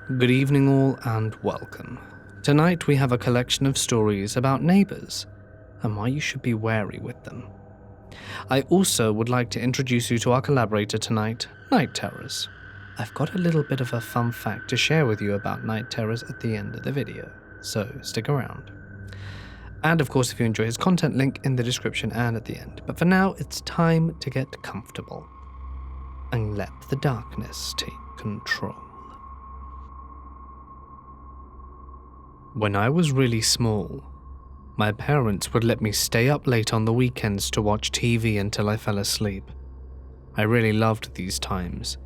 Good evening all and welcome. Tonight we have a collection of stories about neighbours and why you should be wary with them. I also would like to introduce you to our collaborator tonight, Night Terrors. I've got a little bit of a fun fact to share with you about Night Terrors at the end of the video, so stick around. And of course if you enjoy his content, link in the description and at the end. But for now, it's time to get comfortable and let the darkness take control. When I was really small, my parents would let me stay up late on the weekends to watch TV until I fell asleep. I really loved these times,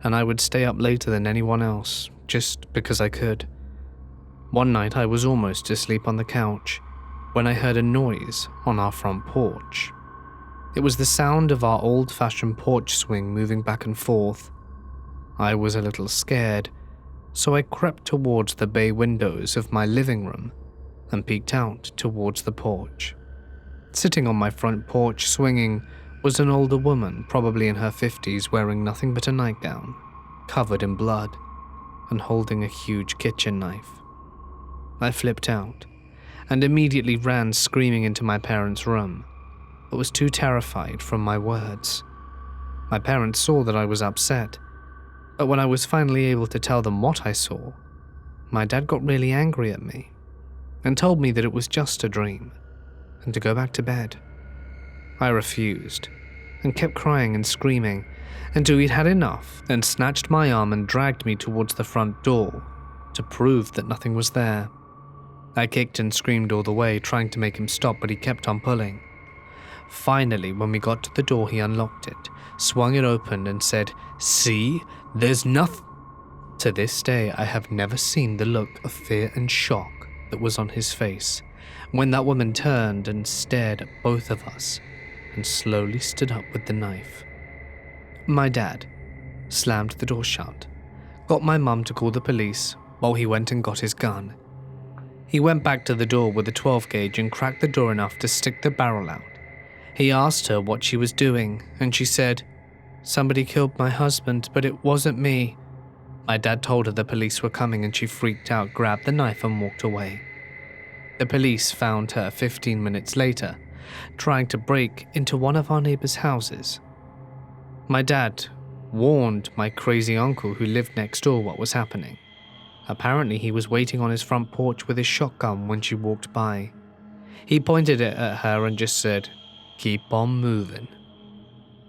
and I would stay up later than anyone else, just because I could. One night I was almost asleep on the couch when I heard a noise on our front porch. It was the sound of our old-fashioned porch swing moving back and forth. I was a little scared, so I crept towards the bay windows of my living room and peeked out towards the porch. Sitting on my front porch swinging was an older woman, probably in her 50s, wearing nothing but a nightgown, covered in blood, and holding a huge kitchen knife. I flipped out and immediately ran screaming into my parents' room, but was too terrified from my words. My parents saw that I was upset, but when I was finally able to tell them what I saw, my dad got really angry at me and told me that it was just a dream and to go back to bed. I refused and kept crying and screaming until he'd had enough and snatched my arm and dragged me towards the front door to prove that nothing was there. I kicked and screamed all the way, trying to make him stop, but he kept on pulling. Finally, when we got to the door, he unlocked it, swung it open and said, "See? There's nothing." To this day, I have never seen the look of fear and shock that was on his face when that woman turned and stared at both of us and slowly stood up with the knife. My dad slammed the door shut, got my mum to call the police while he went and got his gun. He went back to the door with a 12 gauge and cracked the door enough to stick the barrel out. He asked her what she was doing, and she said, "Somebody killed my husband, but it wasn't me." My dad told her the police were coming and she freaked out, grabbed the knife and walked away. The police found her 15 minutes later, trying to break into one of our neighbors' houses. My dad warned my crazy uncle who lived next door what was happening. Apparently he was waiting on his front porch with his shotgun when she walked by. He pointed it at her and just said, "Keep on moving."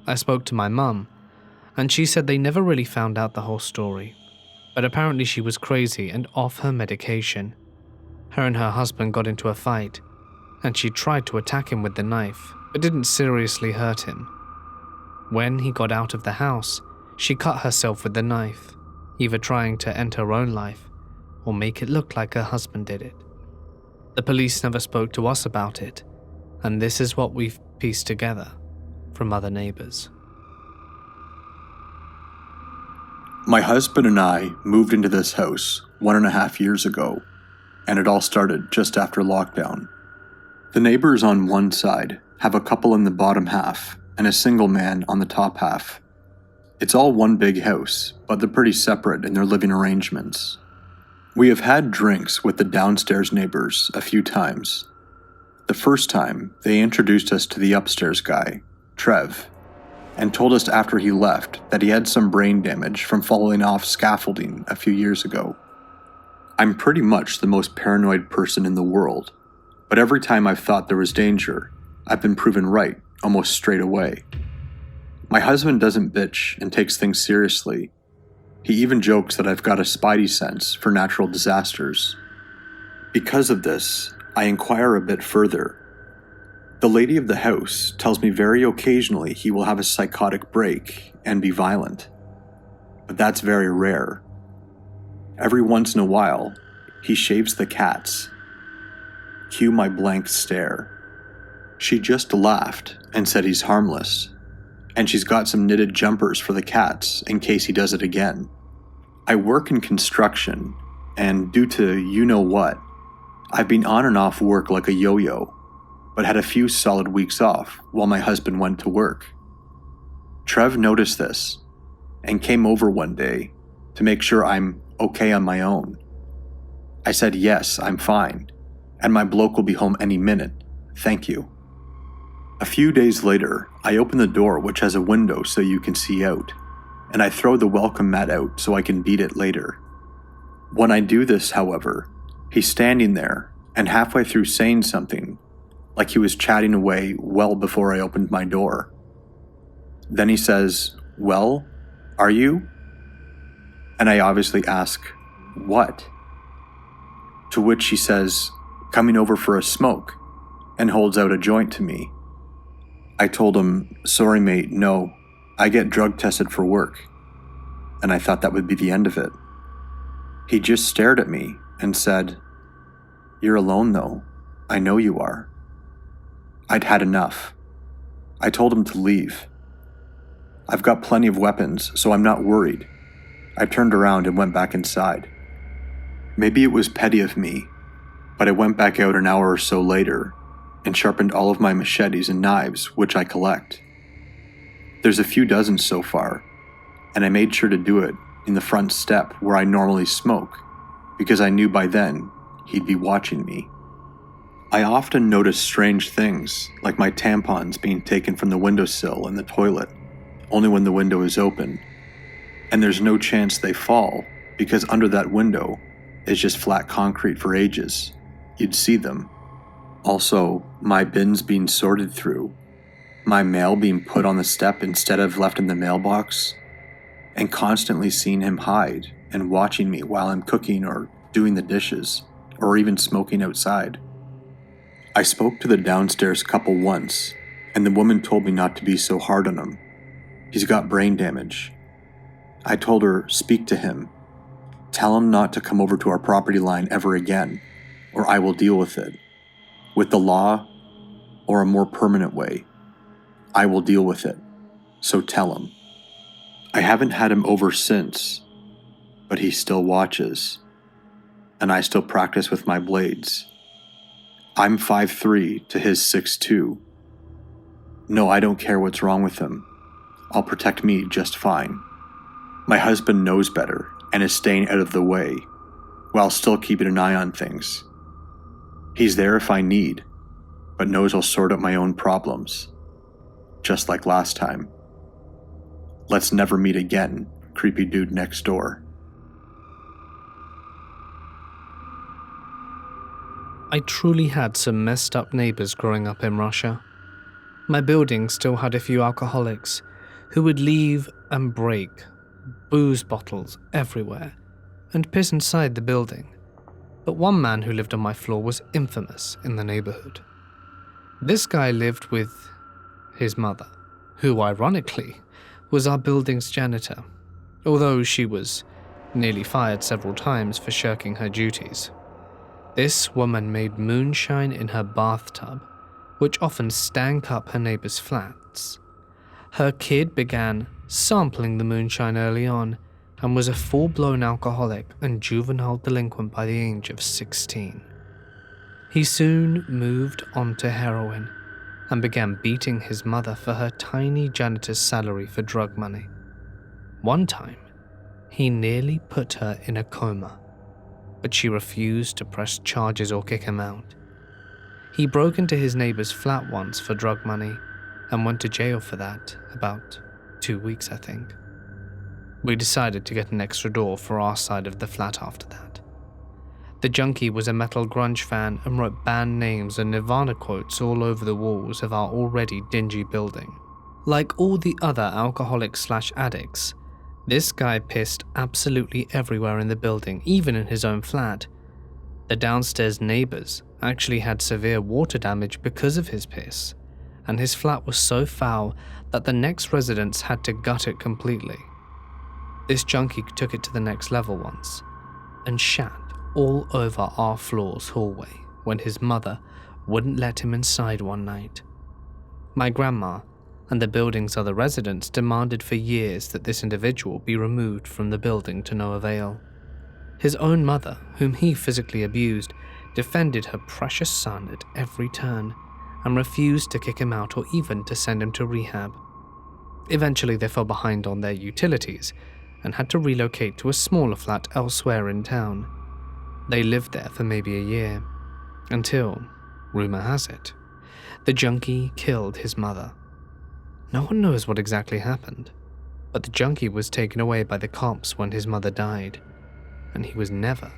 I spoke to my mum, and she said they never really found out the whole story, but apparently she was crazy and off her medication. Her and her husband got into a fight, and she tried to attack him with the knife, but didn't seriously hurt him. When he got out of the house, she cut herself with the knife, either trying to end her own life or make it look like her husband did it. The police never spoke to us about it, and this is what we've pieced together from other neighbours. My husband and I moved into this house 1.5 years ago, and it all started just after lockdown. The neighbors on one side have a couple in the bottom half and a single man on the top half. It's all one big house, but they're pretty separate in their living arrangements. We have had drinks with the downstairs neighbors a few times. The first time, they introduced us to the upstairs guy, Trev, and told us after he left that he had some brain damage from falling off scaffolding a few years ago. I'm pretty much the most paranoid person in the world, but every time I've thought there was danger, I've been proven right almost straight away. My husband doesn't bitch and takes things seriously. He even jokes that I've got a spidey sense for natural disasters. Because of this, I inquire a bit further. The lady of the house tells me very occasionally he will have a psychotic break and be violent, but that's very rare. Every once in a while, he shaves the cats. Cue my blank stare. She just laughed and said he's harmless, and she's got some knitted jumpers for the cats in case he does it again. I work in construction, and due to you-know-what, I've been on and off work like a yo-yo, but had a few solid weeks off while my husband went to work. Trev noticed this and came over one day to make sure I'm okay on my own. I said, yes, I'm fine, and my bloke will be home any minute. Thank you. A few days later, I open the door, which has a window so you can see out, and I throw the welcome mat out so I can beat it later. When I do this, however, he's standing there and halfway through saying something, like he was chatting away well before I opened my door. Then he says, "Well, are you?" And I obviously ask, "What?" To which he says, "Coming over for a smoke," and holds out a joint to me. I told him, "Sorry mate, no, I get drug tested for work," and I thought that would be the end of it. He just stared at me and said, "You're alone though, I know you are." I'd had enough. I told him to leave. I've got plenty of weapons, so I'm not worried. I turned around and went back inside. Maybe it was petty of me, but I went back out an hour or so later and sharpened all of my machetes and knives, which I collect. There's a few dozen so far, and I made sure to do it in the front step where I normally smoke, because I knew by then he'd be watching me. I often notice strange things, like my tampons being taken from the windowsill in the toilet, only when the window is open, and there's no chance they fall, because under that window is just flat concrete for ages. You'd see them. Also, my bins being sorted through, my mail being put on the step instead of left in the mailbox, and constantly seeing him hide and watching me while I'm cooking or doing the dishes, or even smoking outside. I spoke to the downstairs couple once, and the woman told me not to be so hard on him. He's got brain damage. I told her, speak to him. Tell him not to come over to our property line ever again, or I will deal with it. With the law, or a more permanent way. I will deal with it, so tell him. I haven't had him over since, but he still watches, and I still practice with my blades. I'm 5'3" to his 6'2". No, I don't care what's wrong with him. I'll protect me just fine. My husband knows better and is staying out of the way, while still keeping an eye on things. He's there if I need, but knows I'll sort out my own problems, just like last time. Let's never meet again, creepy dude next door. I truly had some messed up neighbours growing up in Russia. My building still had a few alcoholics who would leave and break booze bottles everywhere and piss inside the building. But one man who lived on my floor was infamous in the neighbourhood. This guy lived with his mother, who ironically was our building's janitor, although she was nearly fired several times for shirking her duties. This woman made moonshine in her bathtub, which often stank up her neighbours' flats. Her kid began sampling the moonshine early on and was a full-blown alcoholic and juvenile delinquent by the age of 16. He soon moved on to heroin and began beating his mother for her tiny janitor's salary for drug money. One time, he nearly put her in a coma, but she refused to press charges or kick him out. He broke into his neighbour's flat once for drug money and went to jail for that, about 2 weeks I think. We decided to get an extra door for our side of the flat after that. The junkie was a metal grunge fan and wrote band names and Nirvana quotes all over the walls of our already dingy building. Like all the other alcoholics/addicts, this guy pissed absolutely everywhere in the building, even in his own flat. The downstairs neighbours actually had severe water damage because of his piss, and his flat was so foul that the next residents had to gut it completely. This junkie took it to the next level once, and shat all over our floor's hallway when his mother wouldn't let him inside one night. My grandma and the building's other residents demanded for years that this individual be removed from the building to no avail. His own mother, whom he physically abused, defended her precious son at every turn and refused to kick him out or even to send him to rehab. Eventually they fell behind on their utilities, and had to relocate to a smaller flat elsewhere in town. They lived there for maybe a year, until, rumor has it, the junkie killed his mother. No one knows what exactly happened, but the junkie was taken away by the cops when his mother died, and he was never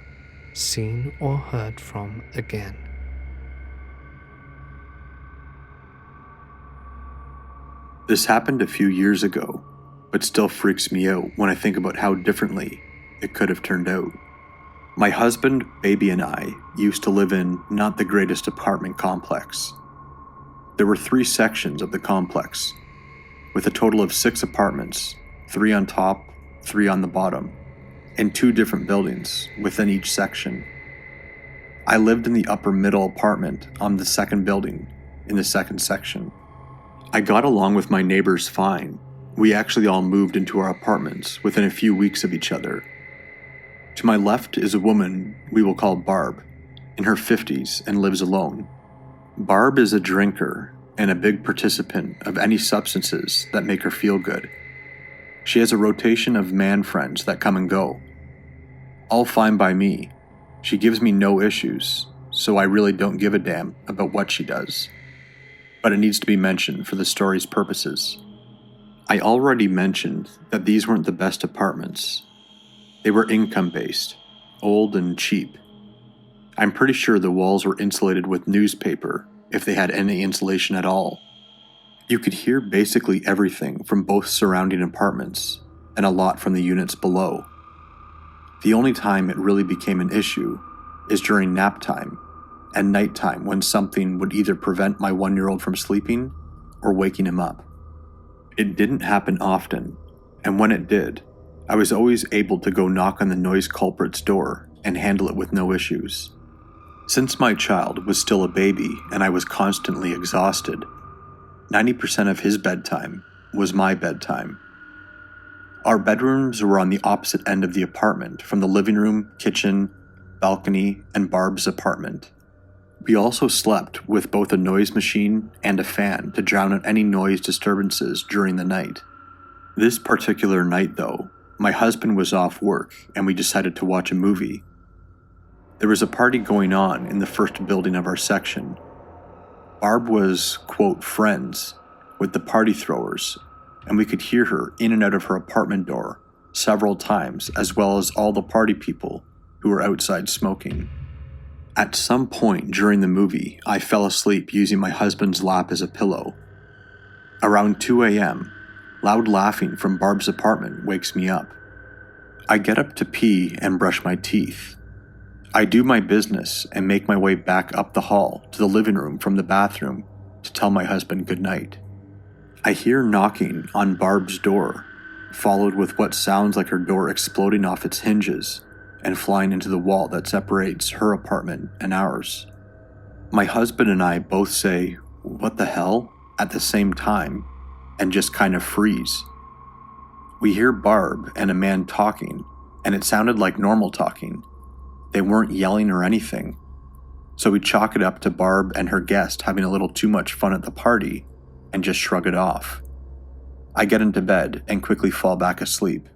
seen or heard from again. This happened a few years ago, but still freaks me out when I think about how differently it could have turned out. My husband, baby, and I used to live in not the greatest apartment complex. There were 3 sections of the complex, with a total of 6 apartments, 3 on top, 3 on the bottom, in 2 different buildings within each section. I lived in the upper middle apartment on the second building in the second section. I got along with my neighbors fine. We actually all moved into our apartments within a few weeks of each other. To my left is a woman we will call Barb, in her 50s and lives alone. Barb is a drinker and a big participant of any substances that make her feel good. She has a rotation of man friends that come and go. All fine by me. She gives me no issues, so I really don't give a damn about what she does. But it needs to be mentioned for the story's purposes. I already mentioned that these weren't the best apartments. They were income-based, old and cheap. I'm pretty sure the walls were insulated with newspaper, if they had any insulation at all. You could hear basically everything from both surrounding apartments, and a lot from the units below. The only time it really became an issue is during nap time and nighttime, when something would either prevent my 1-year-old from sleeping or waking him up. It didn't happen often, and when it did, I was always able to go knock on the noise culprit's door and handle it with no issues. Since my child was still a baby and I was constantly exhausted, 90% of his bedtime was my bedtime. Our bedrooms were on the opposite end of the apartment from the living room, kitchen, balcony, and Barb's apartment. We also slept with both a noise machine and a fan to drown out any noise disturbances during the night. This particular night, though, my husband was off work and we decided to watch a movie. There was a party going on in the first building of our section. Barb was, quote, friends with the party throwers, and we could hear her in and out of her apartment door several times, as well as all the party people who were outside smoking. At some point during the movie, I fell asleep using my husband's lap as a pillow. Around 2 a.m., loud laughing from Barb's apartment wakes me up. I get up to pee and brush my teeth. I do my business and make my way back up the hall to the living room from the bathroom to tell my husband goodnight. I hear knocking on Barb's door, followed with what sounds like her door exploding off its hinges and flying into the wall that separates her apartment and ours. My husband and I both say, "What the hell?" at the same time, and just kind of freeze. We hear Barb and a man talking, and it sounded like normal talking. They weren't yelling or anything. So we chalk it up to Barb and her guest having a little too much fun at the party and just shrug it off. I get into bed and quickly fall back asleep.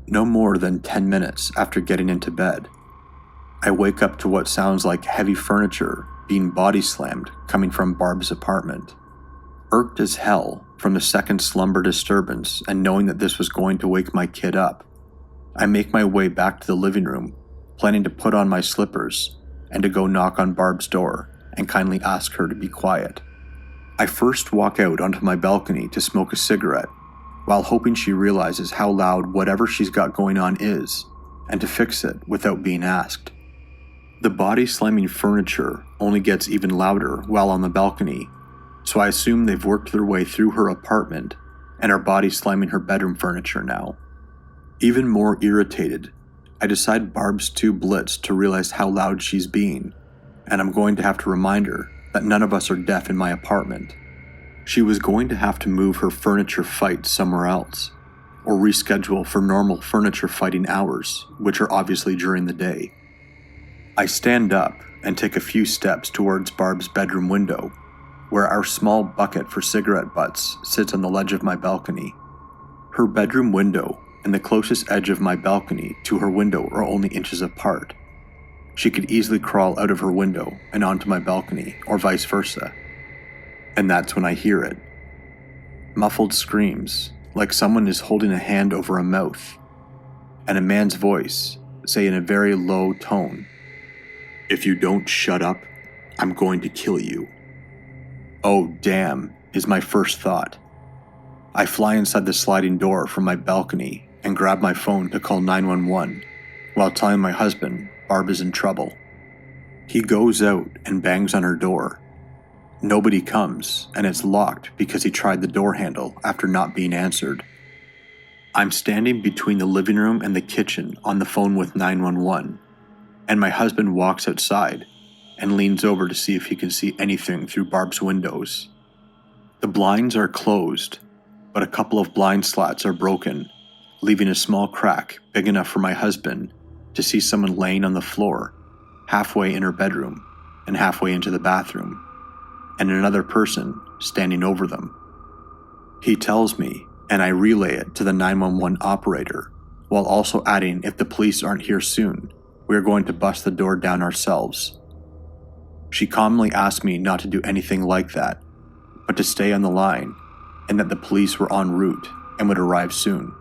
No more than 10 minutes after getting into bed, I wake up to what sounds like heavy furniture being body slammed coming from Barb's apartment. Irked as hell from the second slumber disturbance and knowing that this was going to wake my kid up, I make my way back to the living room, planning to put on my slippers and to go knock on Barb's door and kindly ask her to be quiet. I first walk out onto my balcony to smoke a cigarette, while hoping she realizes how loud whatever she's got going on is, and to fix it without being asked. The body slamming furniture only gets even louder while on the balcony, so I assume they've worked their way through her apartment and are body slamming her bedroom furniture now. Even more irritated, I decide Barb's too blitzed to realize how loud she's being, and I'm going to have to remind her that none of us are deaf in my apartment. She was going to have to move her furniture fight somewhere else, or reschedule for normal furniture fighting hours, which are obviously during the day. I stand up and take a few steps towards Barb's bedroom window, where our small bucket for cigarette butts sits on the ledge of my balcony. Her bedroom window and the closest edge of my balcony to her window are only inches apart. She could easily crawl out of her window and onto my balcony, or vice versa. And that's when I hear it. Muffled screams, like someone is holding a hand over a mouth, and a man's voice say in a very low tone, "If you don't shut up, I'm going to kill you." Oh damn, is my first thought. I fly inside the sliding door from my balcony and grab my phone to call 911 while telling my husband Barb is in trouble. He goes out and bangs on her door. Nobody comes, and it's locked because he tried the door handle after not being answered. I'm standing between the living room and the kitchen on the phone with 911, and my husband walks outside and leans over to see if he can see anything through Barb's windows. The blinds are closed, but a couple of blind slats are broken, leaving a small crack big enough for my husband to see someone laying on the floor, halfway in her bedroom and halfway into the bathroom, and another person standing over them. He tells me, and I relay it to the 911 operator, while also adding if the police aren't here soon, we are going to bust the door down ourselves. She calmly asked me not to do anything like that, but to stay on the line, and that the police were en route and would arrive soon.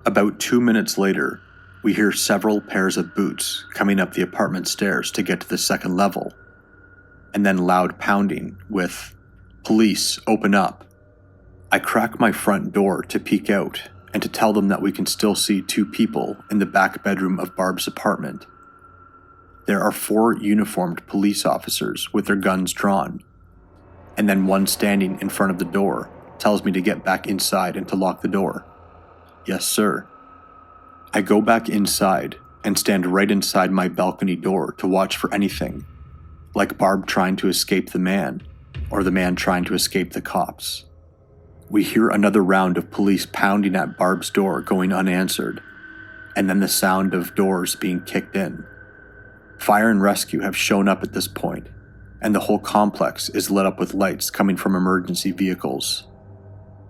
About 2 minutes later, we hear several pairs of boots coming up the apartment stairs to get to the second level, and then loud pounding with, "Police, open up." I crack my front door to peek out and to tell them that we can still see 2 people in the back bedroom of Barb's apartment. There are 4 uniformed police officers with their guns drawn, and then one standing in front of the door tells me to get back inside and to lock the door. Yes, sir. I go back inside and stand right inside my balcony door to watch for anything, like Barb trying to escape the man, or the man trying to escape the cops. We hear another round of police pounding at Barb's door going unanswered, and then the sound of doors being kicked in. Fire and rescue have shown up at this point, and the whole complex is lit up with lights coming from emergency vehicles.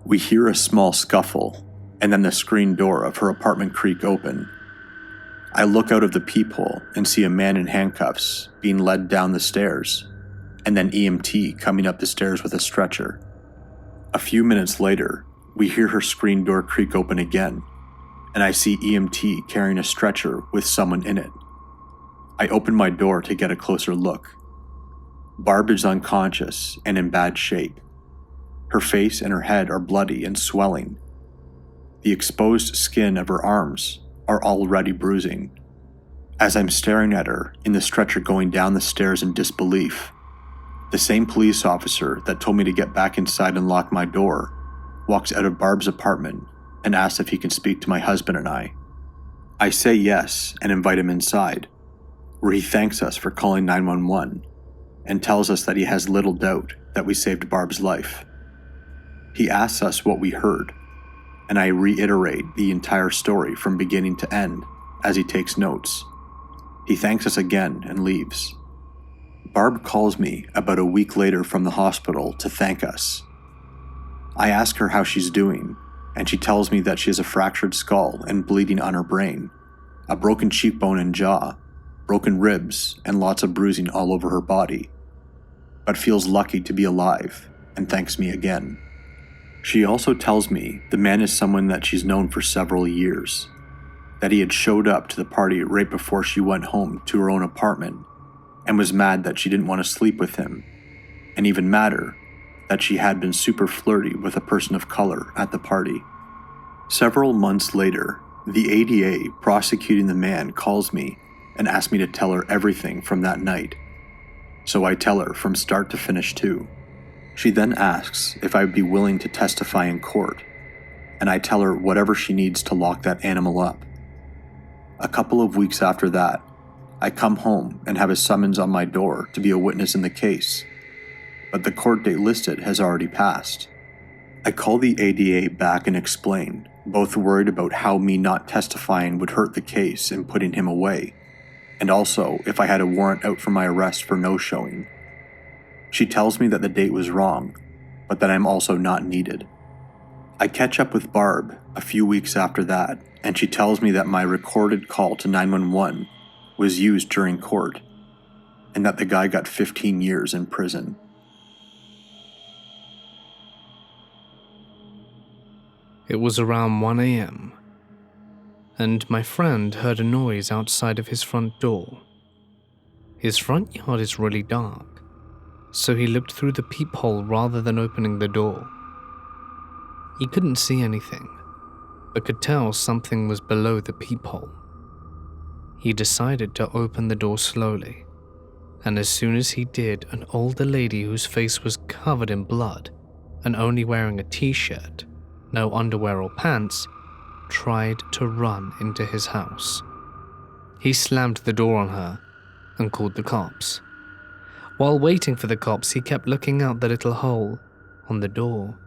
We hear a small scuffle, and then the screen door of her apartment creak open. I look out of the peephole and see a man in handcuffs being led down the stairs, and then EMT coming up the stairs with a stretcher. A few minutes later, we hear her screen door creak open again, and I see EMT carrying a stretcher with someone in it. I open my door to get a closer look. Barb is unconscious and in bad shape. Her face and her head are bloody and swelling. The exposed skin of her arms are already bruising. As I'm staring at her in the stretcher going down the stairs in disbelief, the same police officer that told me to get back inside and lock my door walks out of Barb's apartment and asks if he can speak to my husband and I. I say yes and invite him inside, where he thanks us for calling 911 and tells us that he has little doubt that we saved Barb's life. He asks us what we heard, and I reiterate the entire story from beginning to end as he takes notes. He thanks us again and leaves. Barb calls me about a week later from the hospital to thank us. I ask her how she's doing, and she tells me that she has a fractured skull and bleeding on her brain, a broken cheekbone and jaw, broken ribs, and lots of bruising all over her body, but feels lucky to be alive and thanks me again. She also tells me the man is someone that she's known for several years, that he had showed up to the party right before she went home to her own apartment and was mad that she didn't want to sleep with him, and even madder that she had been super flirty with a person of color at the party. Several months later, the ADA prosecuting the man calls me and asks me to tell her everything from that night. So I tell her from start to finish too. She then asks if I would be willing to testify in court, and I tell her whatever she needs to lock that animal up. A couple of weeks after that, I come home and have a summons on my door to be a witness in the case, but the court date listed has already passed. I call the ADA back and explain, both worried about how me not testifying would hurt the case in putting him away, and also if I had a warrant out for my arrest for no showing. She tells me that the date was wrong, but that I'm also not needed. I catch up with Barb a few weeks after that, and she tells me that my recorded call to 911 was used during court, and that the guy got 15 years in prison. It was around 1 a.m., and my friend heard a noise outside of his front door. His front yard is really dark, so he looked through the peephole rather than opening the door. He couldn't see anything, but could tell something was below the peephole. He decided to open the door slowly, and as soon as he did, an older lady whose face was covered in blood and only wearing a t-shirt, no underwear or pants, tried to run into his house. He slammed the door on her and called the cops. While waiting for the cops, he kept looking out the little hole on the door,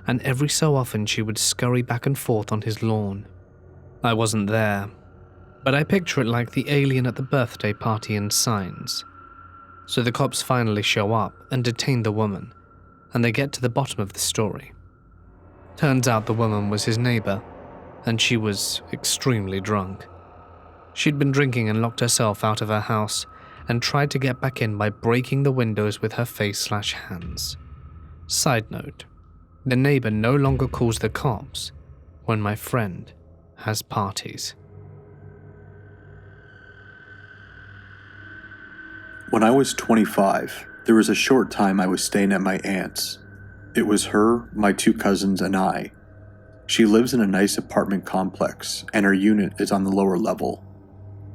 and every so often she would scurry back and forth on his lawn. I wasn't there, but I picture it like the alien at the birthday party in Signs. So the cops finally show up and detain the woman, and they get to the bottom of the story. Turns out the woman was his neighbor, and she was extremely drunk. She'd been drinking and locked herself out of her house and tried to get back in by breaking the windows with her face/hands. Side note, the neighbor no longer calls the cops when my friend has parties. When I was 25, there was a short time I was staying at my aunt's. It was her, my 2 cousins, and I. She lives in a nice apartment complex, and her unit is on the lower level.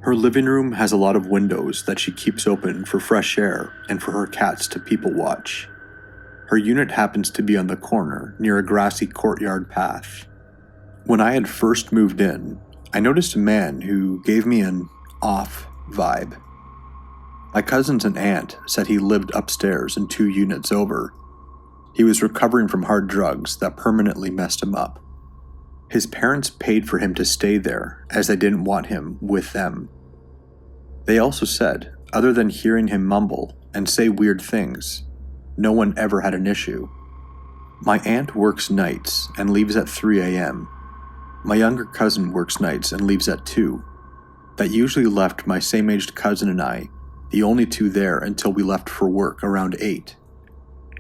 Her living room has a lot of windows that she keeps open for fresh air and for her cats to people watch. Her unit happens to be on the corner, near a grassy courtyard path. When I had first moved in, I noticed a man who gave me an off vibe. My cousins and aunt said he lived upstairs and 2 units over. He was recovering from hard drugs that permanently messed him up. His parents paid for him to stay there, as they didn't want him with them. They also said, other than hearing him mumble and say weird things, no one ever had an issue. My aunt works nights and leaves at 3 a.m. My younger cousin works nights and leaves at 2. That usually left my same-aged cousin and I, the only 2 there until we left for work around 8.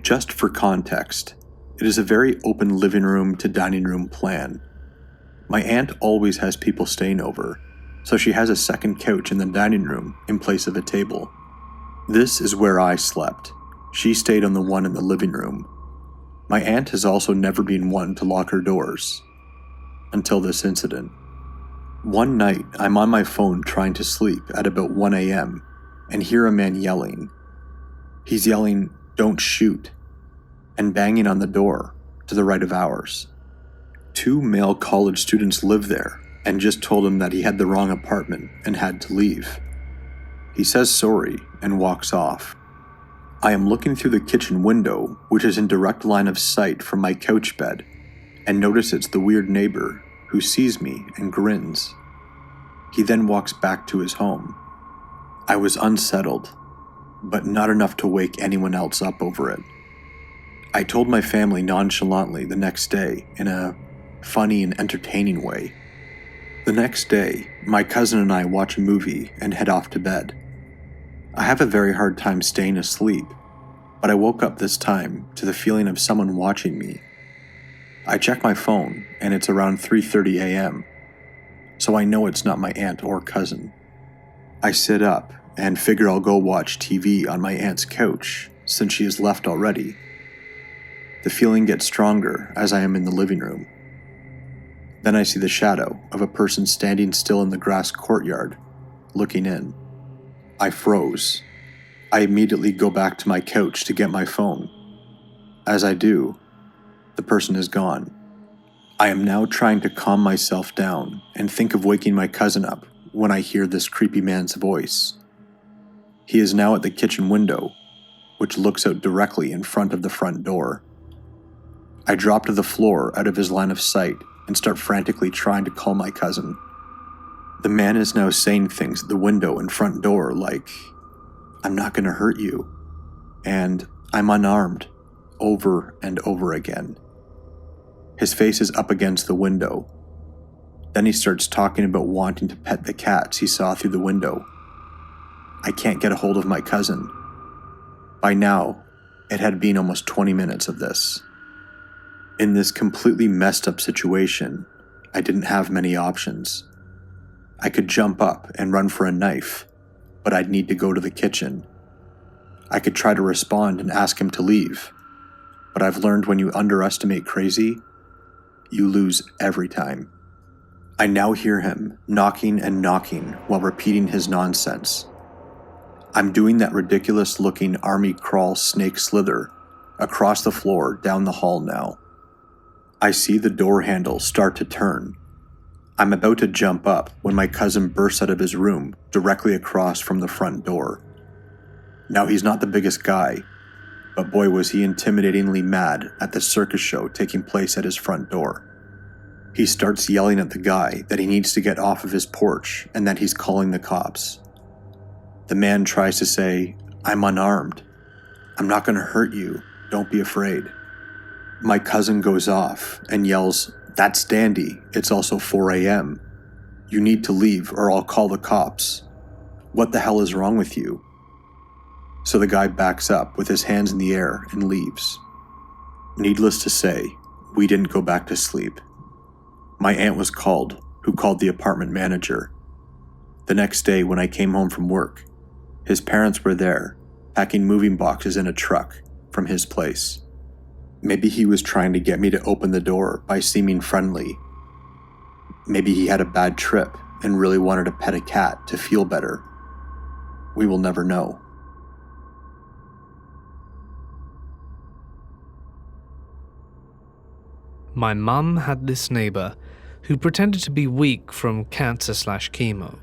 Just for context, it is a very open living room to dining room plan. My aunt always has people staying over, so she has a second couch in the dining room in place of a table. This is where I slept. She stayed on the one in the living room. My aunt has also never been one to lock her doors. Until this incident. One night, I'm on my phone trying to sleep at about 1 a.m. and hear a man yelling. He's yelling, "Don't shoot," and banging on the door to the right of ours. 2 male college students live there and just told him that he had the wrong apartment and had to leave. He says sorry and walks off. I am looking through the kitchen window, which is in direct line of sight from my couch bed, and notice it's the weird neighbor who sees me and grins. He then walks back to his home. I was unsettled, but not enough to wake anyone else up over it. I told my family nonchalantly the next day in a funny and entertaining way. The next day, my cousin and I watch a movie and head off to bed. I have a very hard time staying asleep, but I woke up this time to the feeling of someone watching me. I check my phone and it's around 3:30 a.m., so I know it's not my aunt or cousin. I sit up and figure I'll go watch TV on my aunt's couch since she has left already. The feeling gets stronger as I am in the living room. Then I see the shadow of a person standing still in the grass courtyard, looking in. I froze. I immediately go back to my couch to get my phone. As I do, the person is gone. I am now trying to calm myself down and think of waking my cousin up when I hear this creepy man's voice. He is now at the kitchen window, which looks out directly in front of the front door. I drop to the floor out of his line of sight and start frantically trying to call my cousin. The man is now saying things at the window and front door like, "I'm not going to hurt you," and "I'm unarmed," over and over again. His face is up against the window. Then he starts talking about wanting to pet the cats he saw through the window. I can't get a hold of my cousin. By now, it had been almost 20 minutes of this. In this completely messed up situation, I didn't have many options. I could jump up and run for a knife, but I'd need to go to the kitchen. I could try to respond and ask him to leave, but I've learned when you underestimate crazy, you lose every time. I now hear him knocking and knocking while repeating his nonsense. I'm doing that ridiculous-looking army crawl snake slither across the floor down the hall now. I see the door handle start to turn. I'm about to jump up when my cousin bursts out of his room directly across from the front door. Now he's not the biggest guy, but boy was he intimidatingly mad at the circus show taking place at his front door. He starts yelling at the guy that he needs to get off of his porch and that he's calling the cops. The man tries to say, "I'm unarmed. I'm not going to hurt you. Don't be afraid." My cousin goes off and yells, "That's dandy. It's also 4 a.m. You need to leave or I'll call the cops. What the hell is wrong with you?" So the guy backs up with his hands in the air and leaves. Needless to say, we didn't go back to sleep. My aunt was called, who called the apartment manager. The next day when I came home from work, his parents were there, packing moving boxes in a truck from his place. Maybe he was trying to get me to open the door by seeming friendly. Maybe he had a bad trip and really wanted to pet a cat to feel better. We will never know. My mum had this neighbour who pretended to be weak from cancer/chemo,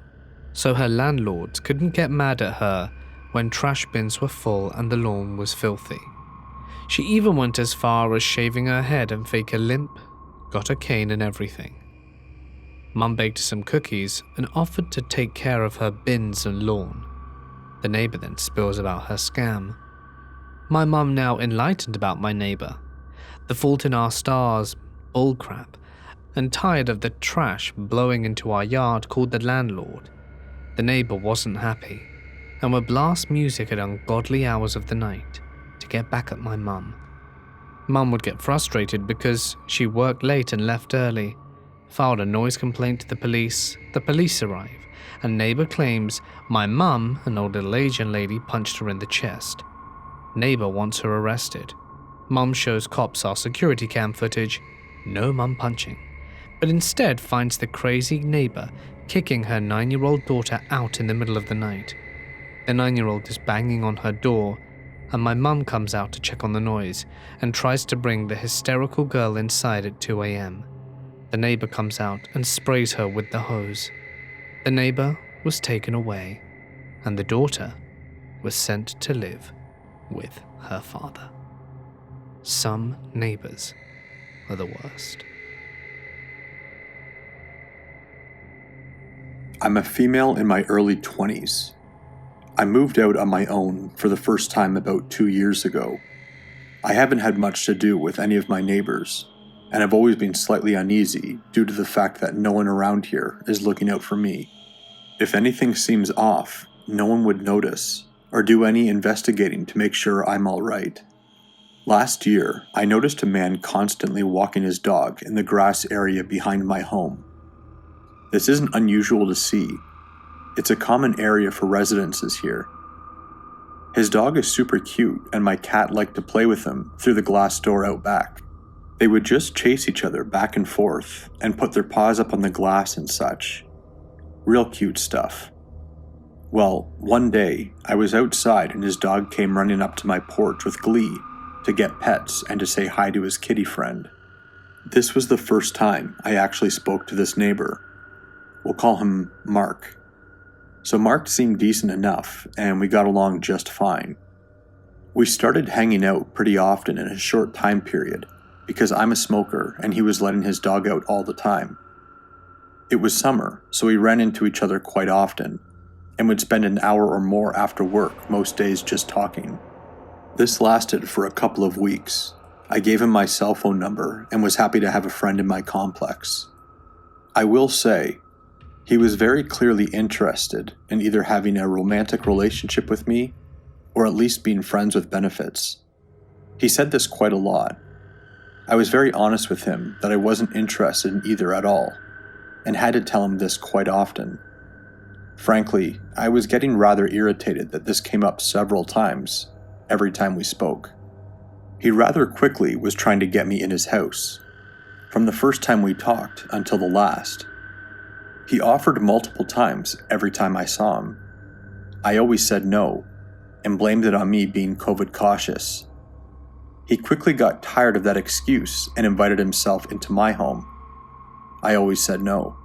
so her landlords couldn't get mad at her when trash bins were full and the lawn was filthy. She even went as far as shaving her head and fake a limp, got a cane and everything. Mum baked some cookies and offered to take care of her bins and lawn. The neighbour then spills about her scam. My mum, now enlightened about my neighbour, the fault in our stars, bullcrap, and tired of the trash blowing into our yard, called the landlord. The neighbour wasn't happy and would blast music at ungodly hours of the night to get back at my mum. Mum would get frustrated because she worked late and left early, filed a noise complaint to the police arrive, and neighbour claims my mum, an old little Asian lady, punched her in the chest. Neighbour wants her arrested. Mum shows cops our security cam footage, no mum punching, but instead finds the crazy neighbour kicking her 9-year-old daughter out in the middle of the night. The 9-year-old is banging on her door, and my mum comes out to check on the noise and tries to bring the hysterical girl inside at 2 a.m. The neighbour comes out and sprays her with the hose. The neighbour was taken away, and the daughter was sent to live with her father. Some neighbours are the worst. I'm a female in my early 20s. I moved out on my own for the first time about 2 years ago. I haven't had much to do with any of my neighbors, and I've always been slightly uneasy due to the fact that no one around here is looking out for me. If anything seems off, no one would notice or do any investigating to make sure I'm all right. Last year, I noticed a man constantly walking his dog in the grass area behind my home. This isn't unusual to see. It's a common area for residences here. His dog is super cute, and my cat liked to play with him through the glass door out back. They would just chase each other back and forth and put their paws up on the glass and such. Real cute stuff. Well, one day, I was outside and his dog came running up to my porch with glee to get pets and to say hi to his kitty friend. This was the first time I actually spoke to this neighbor. We'll call him Mark. So Mark seemed decent enough, and we got along just fine. We started hanging out pretty often in a short time period, because I'm a smoker and he was letting his dog out all the time. It was summer, so we ran into each other quite often, and would spend an hour or more after work most days just talking. This lasted for a couple of weeks. I gave him my cell phone number and was happy to have a friend in my complex. I will say, he was very clearly interested in either having a romantic relationship with me or at least being friends with benefits. He said this quite a lot. I was very honest with him that I wasn't interested in either at all, and had to tell him this quite often. Frankly, I was getting rather irritated that this came up several times, every time we spoke. He rather quickly was trying to get me in his house, from the first time we talked until the last. He offered multiple times every time I saw him. I always said no, and blamed it on me being COVID cautious. He quickly got tired of that excuse and invited himself into my home. I always said no.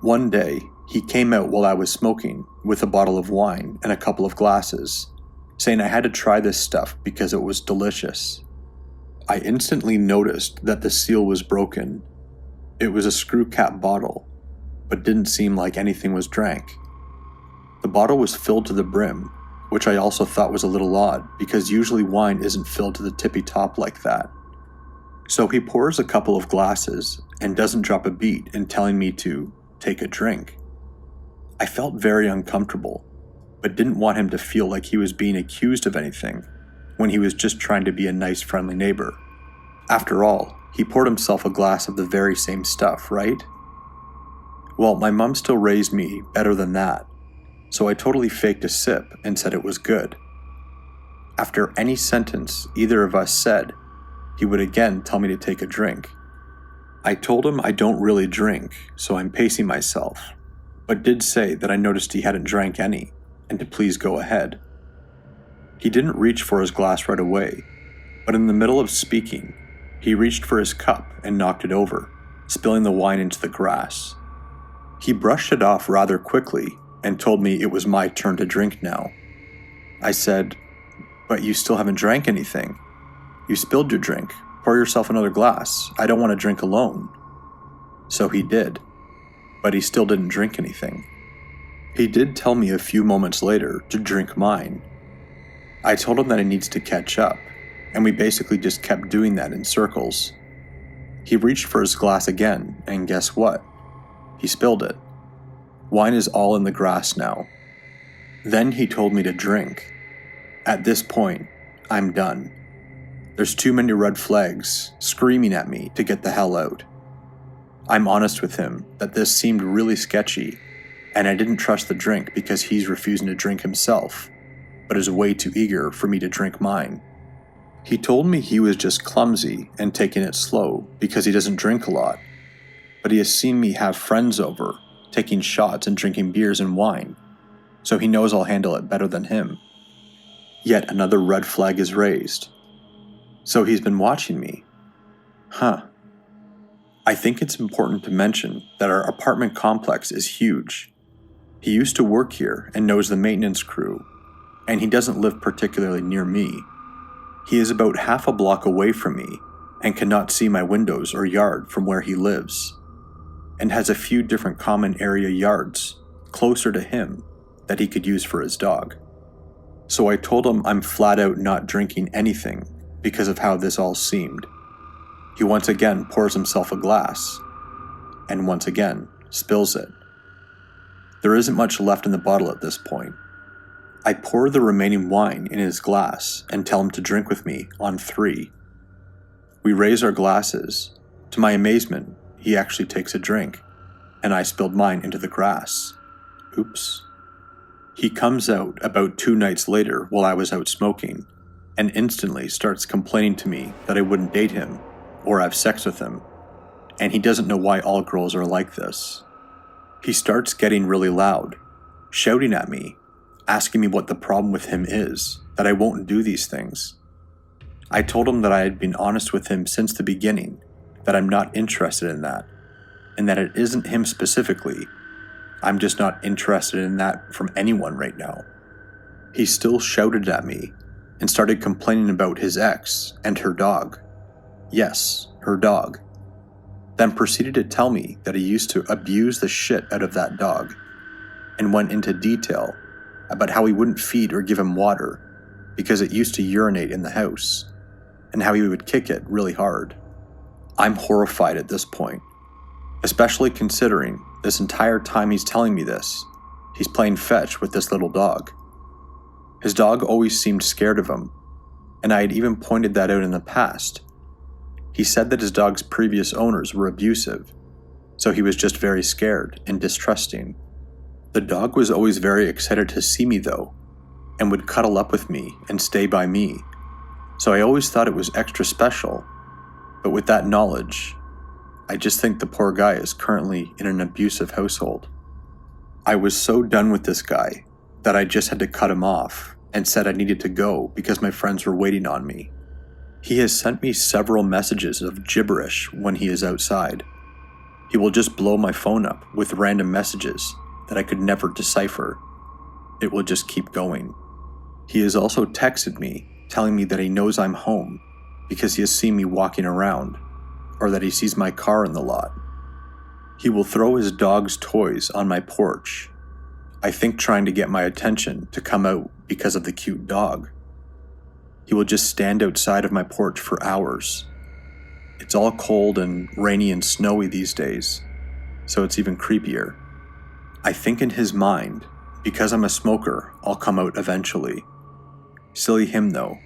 One day, he came out while I was smoking with a bottle of wine and a couple of glasses, saying I had to try this stuff because it was delicious. I instantly noticed that the seal was broken. It was a screw cap bottle, but didn't seem like anything was drank. The bottle was filled to the brim, which I also thought was a little odd because usually wine isn't filled to the tippy top like that. So he pours a couple of glasses and doesn't drop a beat in telling me to take a drink. I felt very uncomfortable, but didn't want him to feel like he was being accused of anything when he was just trying to be a nice, friendly neighbor. After all, he poured himself a glass of the very same stuff, right? Well, my mom still raised me better than that, so I totally faked a sip and said it was good. After any sentence either of us said, he would again tell me to take a drink. I told him I don't really drink, so I'm pacing myself, but did say that I noticed he hadn't drank any, and to please go ahead. He didn't reach for his glass right away, but in the middle of speaking, he reached for his cup and knocked it over, spilling the wine into the grass. He brushed it off rather quickly and told me it was my turn to drink now. I said, "But you still haven't drank anything. You spilled your drink. Pour yourself another glass. I don't want to drink alone." So he did, but he still didn't drink anything. He did tell me a few moments later to drink mine. I told him that he needs to catch up, and we basically just kept doing that in circles. He reached for his glass again, and guess what? He spilled it. Wine is all in the grass now. Then he told me to drink. At this point, I'm done. There's too many red flags screaming at me to get the hell out. I'm honest with him that this seemed really sketchy, and I didn't trust the drink because he's refusing to drink himself, but is way too eager for me to drink mine. He told me he was just clumsy and taking it slow because he doesn't drink a lot, but he has seen me have friends over, taking shots and drinking beers and wine, so he knows I'll handle it better than him. Yet another red flag is raised. So he's been watching me. I think it's important to mention that our apartment complex is huge. He used to work here and knows the maintenance crew, and he doesn't live particularly near me. He is about half a block away from me and cannot see my windows or yard from where he lives, and has a few different common area yards closer to him that he could use for his dog. So I told him I'm flat out not drinking anything because of how this all seemed. He once again pours himself a glass, and once again spills it. There isn't much left in the bottle at this point. I pour the remaining wine in his glass and tell him to drink with me on 3. We raise our glasses. To my amazement, he actually takes a drink, and I spilled mine into the grass. Oops. He comes out about 2 nights later while I was out smoking, and instantly starts complaining to me that I wouldn't date him or have sex with him, and he doesn't know why all girls are like this. He starts getting really loud, shouting at me, asking me what the problem with him is, that I won't do these things. I told him that I had been honest with him since the beginning, that I'm not interested in that, and that it isn't him specifically. I'm just not interested in that from anyone right now. He still shouted at me and started complaining about his ex and her dog. Yes, her dog. Then proceeded to tell me that he used to abuse the shit out of that dog, and went into detail about how he wouldn't feed or give him water because it used to urinate in the house, and how he would kick it really hard. I'm horrified at this point, especially considering this entire time he's telling me this, he's playing fetch with this little dog. His dog always seemed scared of him, and I had even pointed that out in the past. He said that his dog's previous owners were abusive, so he was just very scared and distrusting. The dog was always very excited to see me though, and would cuddle up with me and stay by me, so I always thought it was extra special. But with that knowledge, I just think the poor guy is currently in an abusive household. I was so done with this guy that I just had to cut him off and said I needed to go because my friends were waiting on me. He has sent me several messages of gibberish when he is outside. He will just blow my phone up with random messages that I could never decipher. It will just keep going. He has also texted me telling me that he knows I'm home because he has seen me walking around, or that he sees my car in the lot. He will throw his dog's toys on my porch, I think trying to get my attention to come out because of the cute dog. He will just stand outside of my porch for hours. It's all cold and rainy and snowy these days, so it's even creepier. I think in his mind, because I'm a smoker, I'll come out eventually. Silly him though,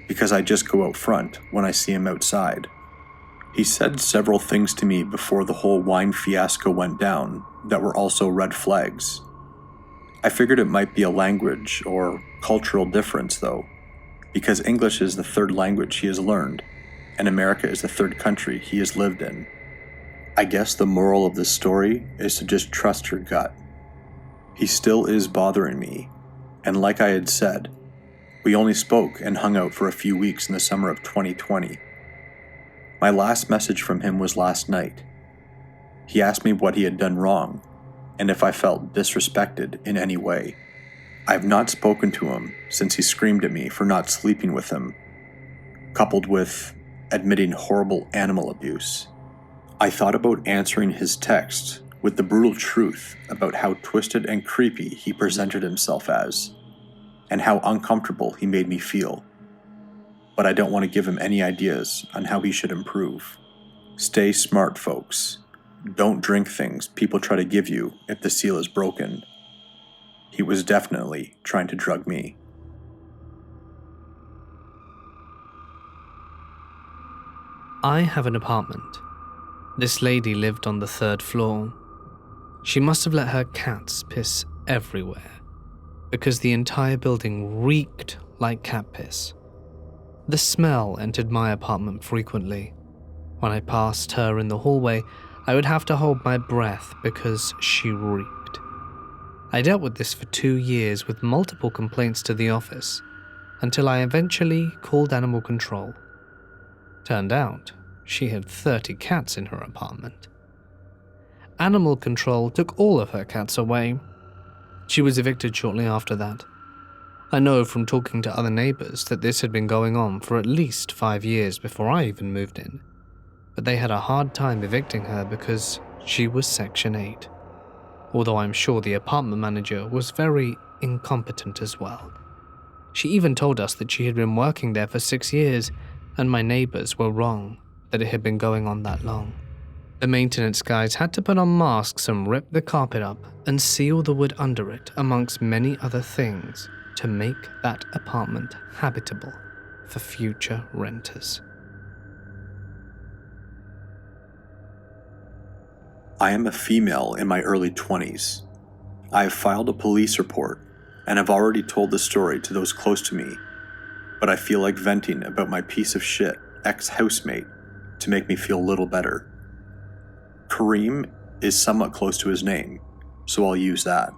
because I just go out front when I see him outside. He said several things to me before the whole wine fiasco went down that were also red flags. I figured it might be a language or cultural difference though, because English is the third language he has learned, and America is the third country he has lived in. I guess the moral of this story is to just trust your gut. He still is bothering me, and like I had said, we only spoke and hung out for a few weeks in the summer of 2020. My last message from him was last night. He asked me what he had done wrong, and if I felt disrespected in any way. I have not spoken to him since he screamed at me for not sleeping with him, coupled with admitting horrible animal abuse. I thought about answering his text with the brutal truth about how twisted and creepy he presented himself as, and how uncomfortable he made me feel. But I don't want to give him any ideas on how he should improve. Stay smart, folks. Don't drink things people try to give you if the seal is broken. He was definitely trying to drug me. I have an apartment. This lady lived on the 3rd floor. She must have let her cats piss everywhere, because the entire building reeked like cat piss. The smell entered my apartment frequently. When I passed her in the hallway, I would have to hold my breath because she reeked. I dealt with this for 2 years with multiple complaints to the office, until I eventually called animal control. Turned out, she had 30 cats in her apartment. Animal control took all of her cats away. She was evicted shortly after that. I know from talking to other neighbours that this had been going on for at least 5 years before I even moved in, but they had a hard time evicting her because she was Section 8, although I'm sure the apartment manager was very incompetent as well. She even told us that she had been working there for 6 years, and my neighbours were wrong that it had been going on that long. The maintenance guys had to put on masks and rip the carpet up and seal the wood under it, amongst many other things, to make that apartment habitable for future renters. I am a female in my early 20s. I have filed a police report and have already told the story to those close to me, but I feel like venting about my piece of shit ex-housemate to make me feel a little better. Kareem is somewhat close to his name, so I'll use that.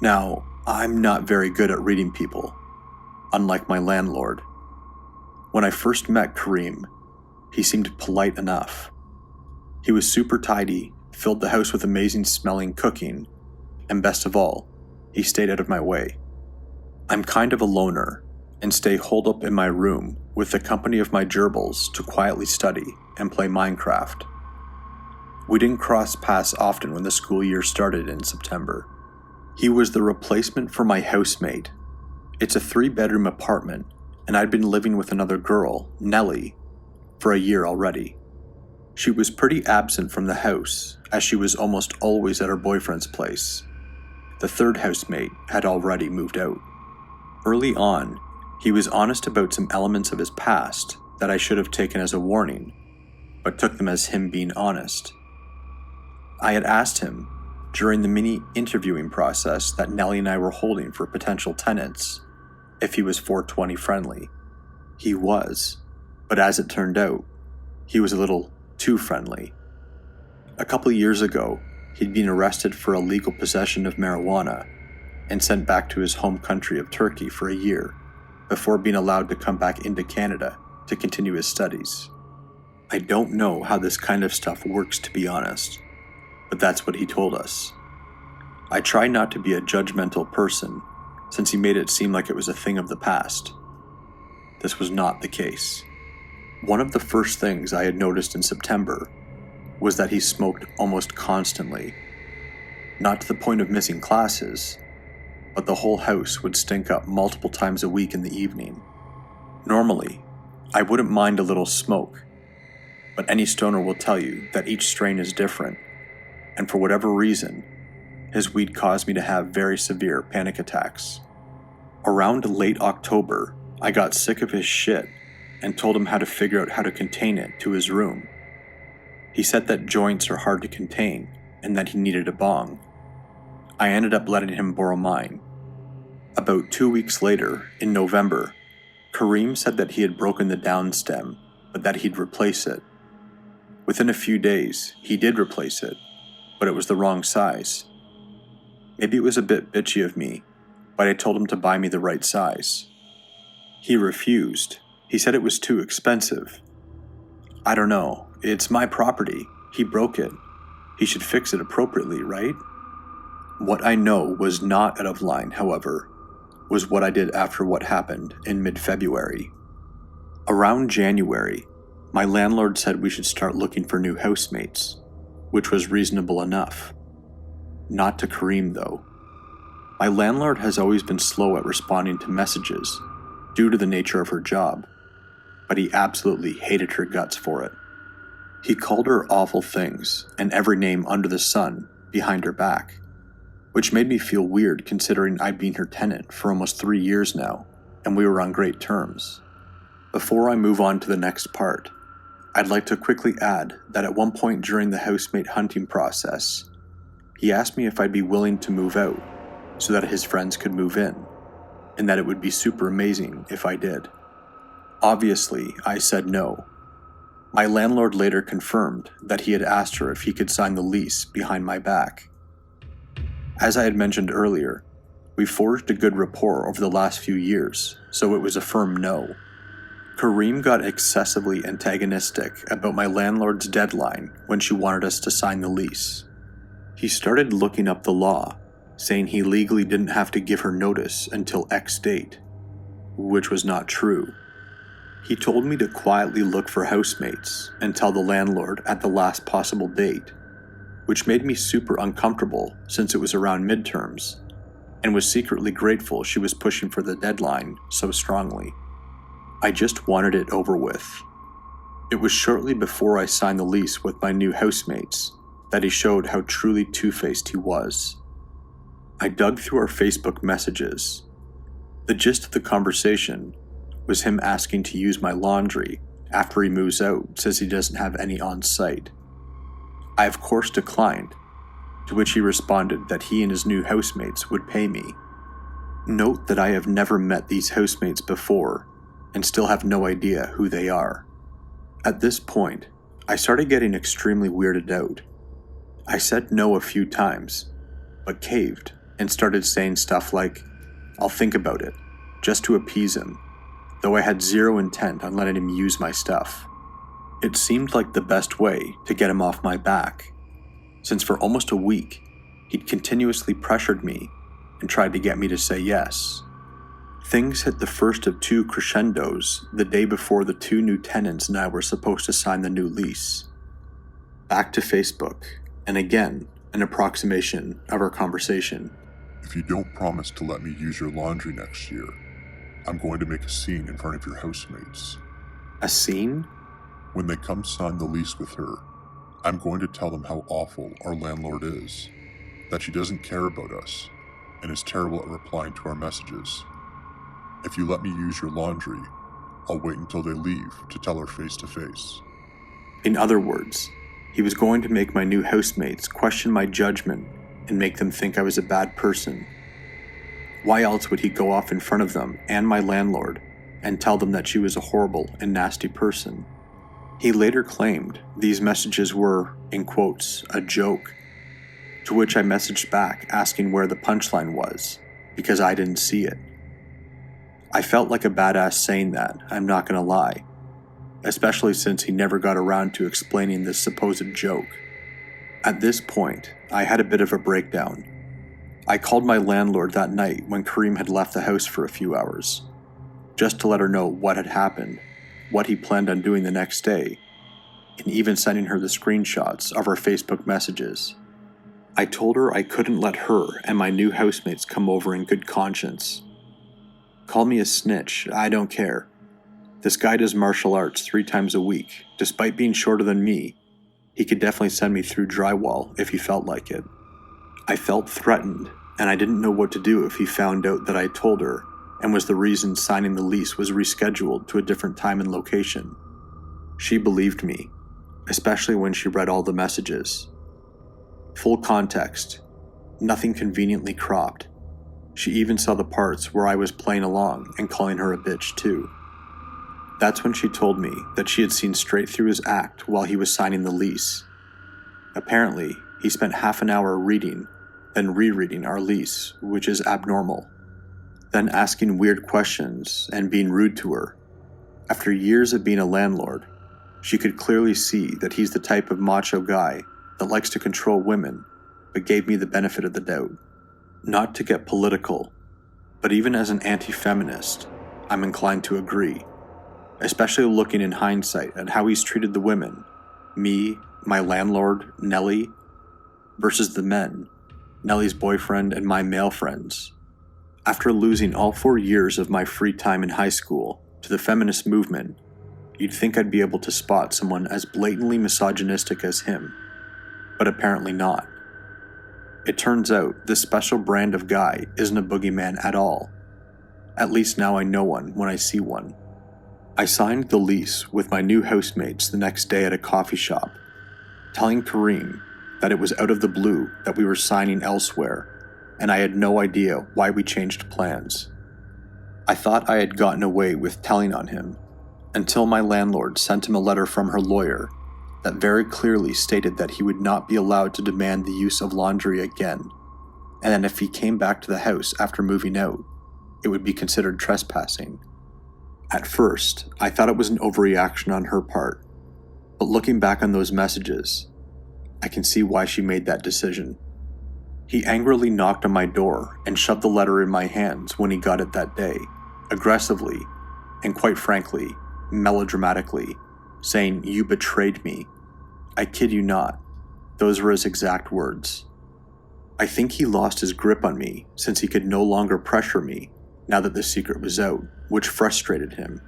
Now, I'm not very good at reading people, unlike my landlord. When I first met Kareem, he seemed polite enough. He was super tidy, filled the house with amazing smelling cooking, and best of all, he stayed out of my way. I'm kind of a loner, and stay holed up in my room with the company of my gerbils to quietly study and play Minecraft. We didn't cross paths often when the school year started in September. He was the replacement for my housemate. It's a 3-bedroom apartment, and I'd been living with another girl, Nellie, for a year already. She was pretty absent from the house, as she was almost always at her boyfriend's place. The third housemate had already moved out. Early on, he was honest about some elements of his past that I should have taken as a warning, but took them as him being honest. I had asked him, during the mini interviewing process that Nellie and I were holding for potential tenants, if he was 420 friendly. He was, but as it turned out, he was a little too friendly. A couple years ago, he'd been arrested for illegal possession of marijuana and sent back to his home country of Turkey for a year before being allowed to come back into Canada to continue his studies. I don't know how this kind of stuff works, to be honest, but that's what he told us. I try not to be a judgmental person, since he made it seem like it was a thing of the past. This was not the case. One of the first things I had noticed in September was that he smoked almost constantly. Not to the point of missing classes, but the whole house would stink up multiple times a week in the evening. Normally, I wouldn't mind a little smoke, but any stoner will tell you that each strain is different, and for whatever reason, his weed caused me to have very severe panic attacks. Around late October, I got sick of his shit and told him how to figure out how to contain it to his room. He said that joints are hard to contain and that he needed a bong. I ended up letting him borrow mine. About 2 weeks later, in November, Kareem said that he had broken the down stem, but that he'd replace it. Within a few days, he did replace it, but it was the wrong size. Maybe it was a bit bitchy of me, but I told him to buy me the right size. He refused. He said it was too expensive. I don't know. It's my property. He broke it. He should fix it appropriately, right? What I know was not out of line, however, was what I did after what happened in mid-February. Around January, my landlord said we should start looking for new housemates, which was reasonable enough. Not to Kareem, though. My landlord has always been slow at responding to messages due to the nature of her job, but he absolutely hated her guts for it. He called her awful things and every name under the sun behind her back, which made me feel weird considering I'd been her tenant for almost 3 years now, and we were on great terms. Before I move on to the next part, I'd like to quickly add that at one point during the housemate hunting process, he asked me if I'd be willing to move out so that his friends could move in, and that it would be super amazing if I did. Obviously, I said no. My landlord later confirmed that he had asked her if he could sign the lease behind my back. As I had mentioned earlier, we forged a good rapport over the last few years, so it was a firm no. Kareem got excessively antagonistic about my landlord's deadline when she wanted us to sign the lease. He started looking up the law, saying he legally didn't have to give her notice until X date, which was not true. He told me to quietly look for housemates and tell the landlord at the last possible date, which made me super uncomfortable since it was around midterms, and was secretly grateful she was pushing for the deadline so strongly. I just wanted it over with. It was shortly before I signed the lease with my new housemates that he showed how truly two-faced he was. I dug through our Facebook messages. The gist of the conversation was him asking to use my laundry after he moves out since he doesn't have any on site. I of course declined, to which he responded that he and his new housemates would pay me. Note that I have never met these housemates before and still have no idea who they are. At this point, I started getting extremely weirded out. I said no a few times, but caved and started saying stuff like, "I'll think about it," just to appease him, though I had zero intent on letting him use my stuff. It seemed like the best way to get him off my back, since for almost a week, he'd continuously pressured me and tried to get me to say yes. Things hit the first of 2 crescendos the day before the 2 new tenants and I were supposed to sign the new lease. Back to Facebook, and again, an approximation of our conversation. If you don't promise to let me use your laundry next year, I'm going to make a scene in front of your housemates. A scene? When they come sign the lease with her, I'm going to tell them how awful our landlord is, that she doesn't care about us, and is terrible at replying to our messages. If you let me use your laundry, I'll wait until they leave to tell her face to face. In other words, he was going to make my new housemates question my judgment and make them think I was a bad person. Why else would he go off in front of them and my landlord and tell them that she was a horrible and nasty person? He later claimed these messages were, in quotes, a joke, to which I messaged back asking where the punchline was, because I didn't see it. I felt like a badass saying that, I'm not gonna lie, especially since he never got around to explaining this supposed joke. At this point, I had a bit of a breakdown. I called my landlord that night when Kareem had left the house for a few hours, just to let her know what had happened, what he planned on doing the next day, and even sending her the screenshots of our Facebook messages. I told her I couldn't let her and my new housemates come over in good conscience. Call me a snitch, I don't care. This guy does martial arts 3 times a week. Despite being shorter than me, he could definitely send me through drywall if he felt like it. I felt threatened, and I didn't know what to do if he found out that I told her and was the reason signing the lease was rescheduled to a different time and location. She believed me, especially when she read all the messages. Full context, nothing conveniently cropped. She even saw the parts where I was playing along and calling her a bitch too. That's when she told me that she had seen straight through his act while he was signing the lease. Apparently, he spent half an hour reading, then rereading our lease, which is abnormal, then asking weird questions and being rude to her. After years of being a landlord, she could clearly see that he's the type of macho guy that likes to control women, but gave me the benefit of the doubt. Not to get political, but even as an anti-feminist, I'm inclined to agree, especially looking in hindsight at how he's treated the women, me, my landlord, Nellie, versus the men, Nellie's boyfriend and my male friends. After losing all 4 years of my free time in high school to the feminist movement, you'd think I'd be able to spot someone as blatantly misogynistic as him, but apparently not. It turns out this special brand of guy isn't a boogeyman at all. At least now I know one when I see one. I signed the lease with my new housemates the next day at a coffee shop, telling Kareem that it was out of the blue that we were signing elsewhere, and I had no idea why we changed plans. I thought I had gotten away with telling on him, until my landlord sent him a letter from her lawyer that very clearly stated that he would not be allowed to demand the use of laundry again, and that if he came back to the house after moving out, it would be considered trespassing. At first, I thought it was an overreaction on her part, but looking back on those messages, I can see why she made that decision. He angrily knocked on my door and shoved the letter in my hands when he got it that day, aggressively, and quite frankly, melodramatically, saying, "You betrayed me." I kid you not, those were his exact words. I think he lost his grip on me since he could no longer pressure me now that the secret was out, which frustrated him.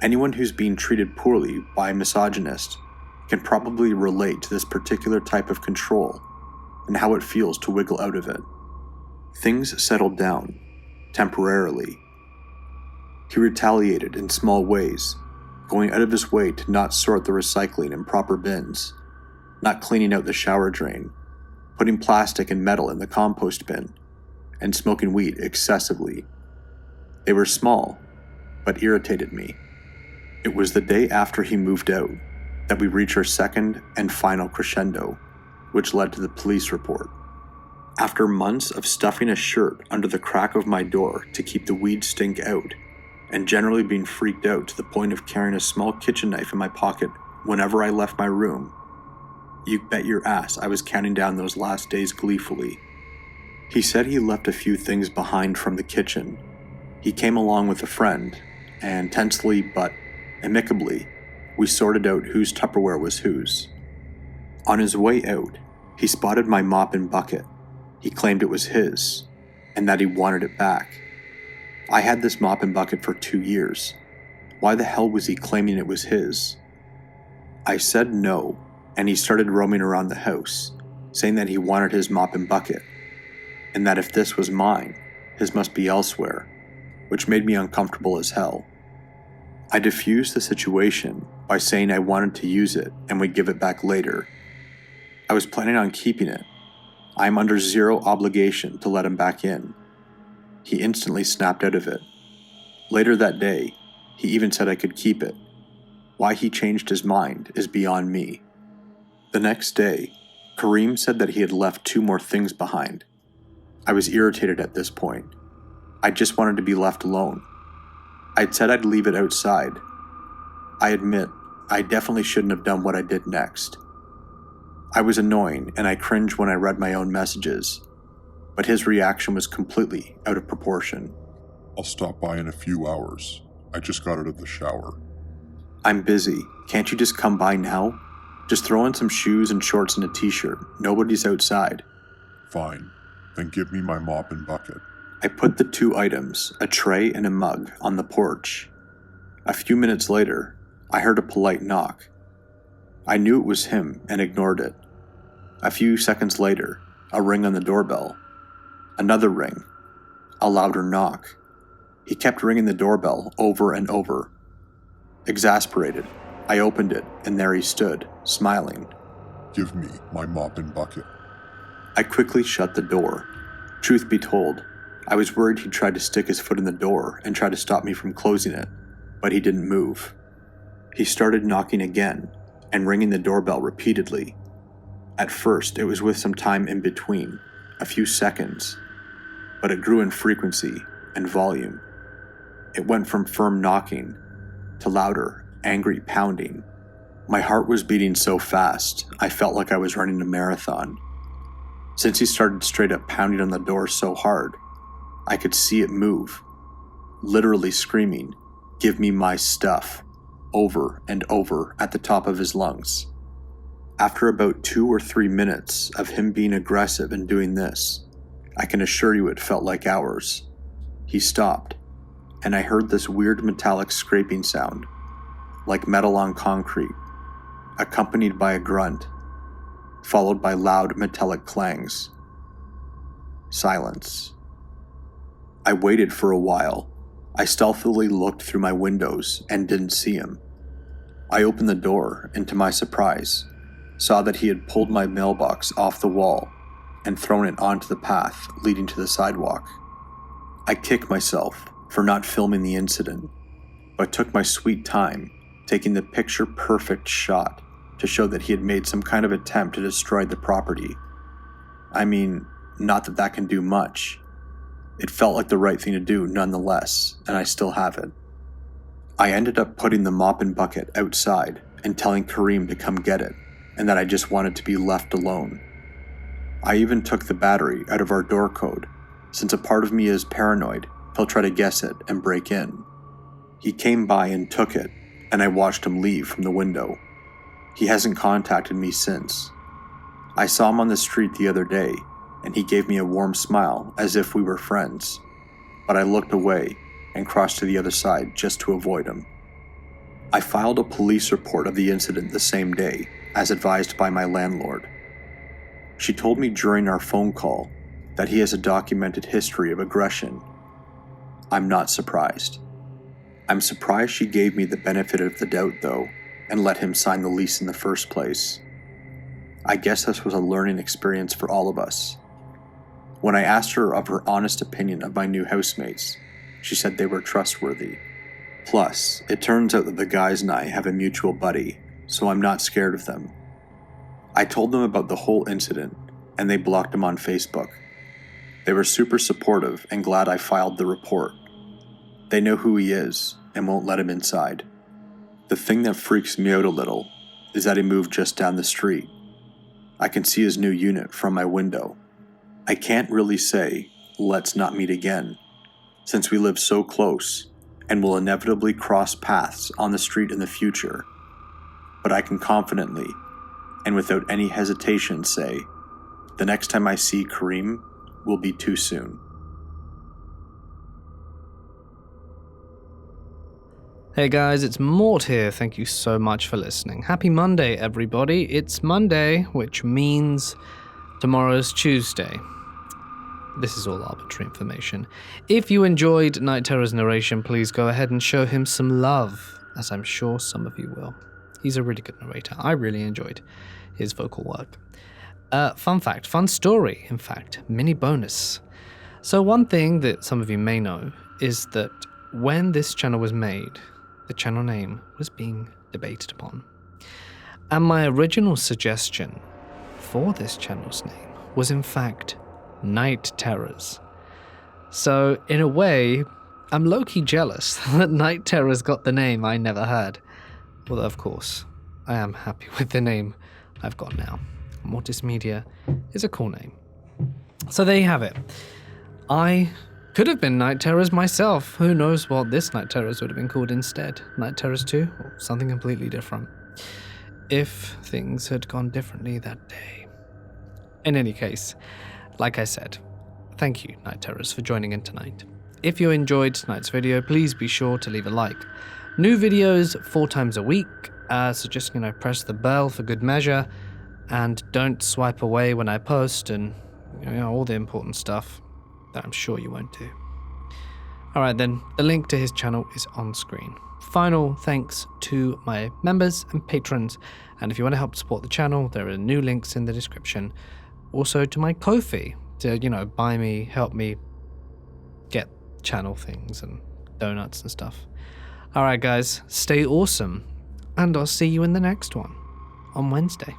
Anyone who's being treated poorly by a misogynist can probably relate to this particular type of control and how it feels to wiggle out of it. Things settled down, temporarily. He retaliated in small ways, going out of his way to not sort the recycling in proper bins, not cleaning out the shower drain, putting plastic and metal in the compost bin, and smoking weed excessively. They were small, but irritated me. It was the day after he moved out that we reached our second and final crescendo, which led to the police report. After months of stuffing a shirt under the crack of my door to keep the weed stink out, and generally being freaked out to the point of carrying a small kitchen knife in my pocket whenever I left my room, you bet your ass I was counting down those last days gleefully. He said he left a few things behind from the kitchen. He came along with a friend, and tensely but amicably, we sorted out whose Tupperware was whose. On his way out, he spotted my mop and bucket. He claimed it was his, and that he wanted it back. I had this mop and bucket for 2 years. Why the hell was he claiming it was his? I said no, and he started roaming around the house, saying that he wanted his mop and bucket, and that if this was mine, his must be elsewhere, which made me uncomfortable as hell. I diffused the situation by saying I wanted to use it and would give it back later. I was planning on keeping it. I am under zero obligation to let him back in. He instantly snapped out of it. Later that day, he even said I could keep it. Why he changed his mind is beyond me. The next day, Kareem said that he had left 2 more things behind. I was irritated at this point. I just wanted to be left alone. I'd said I'd leave it outside. I admit, I definitely shouldn't have done what I did next. I was annoying and I cringed when I read my own messages, but his reaction was completely out of proportion. I'll stop by in a few hours. I just got out of the shower. I'm busy. Can't you just come by now? Just throw in some shoes and shorts and a t-shirt. Nobody's outside. Fine. Then give me my mop and bucket. I put the 2 items, a tray and a mug, on the porch. A few minutes later, I heard a polite knock. I knew it was him and ignored it. A few seconds later, a ring on the doorbell. Another ring. A louder knock. He kept ringing the doorbell over and over. Exasperated, I opened it, and there he stood, smiling. Give me my mop and bucket. I quickly shut the door. Truth be told, I was worried he'd try to stick his foot in the door and try to stop me from closing it, but he didn't move. He started knocking again and ringing the doorbell repeatedly. At first, it was with some time in between, a few seconds, but it grew in frequency and volume. It went from firm knocking to louder, angry pounding. My heart was beating so fast, I felt like I was running a marathon. Since he started straight up pounding on the door so hard, I could see it move, literally screaming, "Give me my stuff," over and over at the top of his lungs. After about 2 or 3 minutes of him being aggressive and doing this, I can assure you it felt like hours. He stopped, and I heard this weird metallic scraping sound, like metal on concrete, accompanied by a grunt, followed by loud metallic clangs. Silence. I waited for a while. I stealthily looked through my windows and didn't see him. I opened the door and, to my surprise, saw that he had pulled my mailbox off the wall and thrown it onto the path leading to the sidewalk. I kicked myself for not filming the incident, but took my sweet time taking the picture-perfect shot to show that he had made some kind of attempt to destroy the property. I mean, not that that can do much. It felt like the right thing to do nonetheless, and I still have it. I ended up putting the mop and bucket outside and telling Kareem to come get it, and that I just wanted to be left alone. I even took the battery out of our door code, since a part of me is paranoid he'll try to guess it and break in. He came by and took it, and I watched him leave from the window. He hasn't contacted me since. I saw him on the street the other day, and he gave me a warm smile as if we were friends, but I looked away and crossed to the other side just to avoid him. I filed a police report of the incident the same day, as advised by my landlord. She told me during our phone call that he has a documented history of aggression. I'm not surprised. I'm surprised she gave me the benefit of the doubt, though, and let him sign the lease in the first place. I guess this was a learning experience for all of us. When I asked her of her honest opinion of my new housemates, she said they were trustworthy. Plus, it turns out that the guys and I have a mutual buddy, so I'm not scared of them. I told them about the whole incident, and they blocked him on Facebook. They were super supportive and glad I filed the report. They know who he is and won't let him inside. The thing that freaks me out a little is that he moved just down the street. I can see his new unit from my window. I can't really say, let's not meet again, since we live so close and will inevitably cross paths on the street in the future. But I can confidently, and without any hesitation, say, the next time I see Kareem will be too soon. Hey guys, it's Mort here. Thank you so much for listening. Happy Monday, everybody. It's Monday, which means tomorrow's Tuesday. This is all arbitrary information. If you enjoyed Night Terror's narration, please go ahead and show him some love, as I'm sure some of you will. He's a really good narrator. I really enjoyed his vocal work. Fun fact, fun story, in fact, mini bonus. So one thing that some of you may know is that when this channel was made, the channel name was being debated upon. And my original suggestion for this channel's name was in fact Night Terrors. So in a way, I'm low-key jealous that Night Terrors got the name I never had. Although of course, I am happy with the name I've got now. Mortis Media is a cool name. So there you have it. I could have been Night Terrors myself. Who knows what this Night Terrors would have been called instead? Night Terrors 2 or something completely different. If things had gone differently that day. In any case, like I said, thank you Night Terrors for joining in tonight. If you enjoyed tonight's video, please be sure to leave a like. New videos 4 times a week, so just, press the bell for good measure, and don't swipe away when I post, and all the important stuff that I'm sure you won't do. Alright then, the link to his channel is on screen. Final thanks to my members and patrons, and if you want to help support the channel, there are new links in the description. Also to my Ko-fi, to, buy me, help me get channel things and donuts and stuff. Alright guys, stay awesome, and I'll see you in the next one on Wednesday.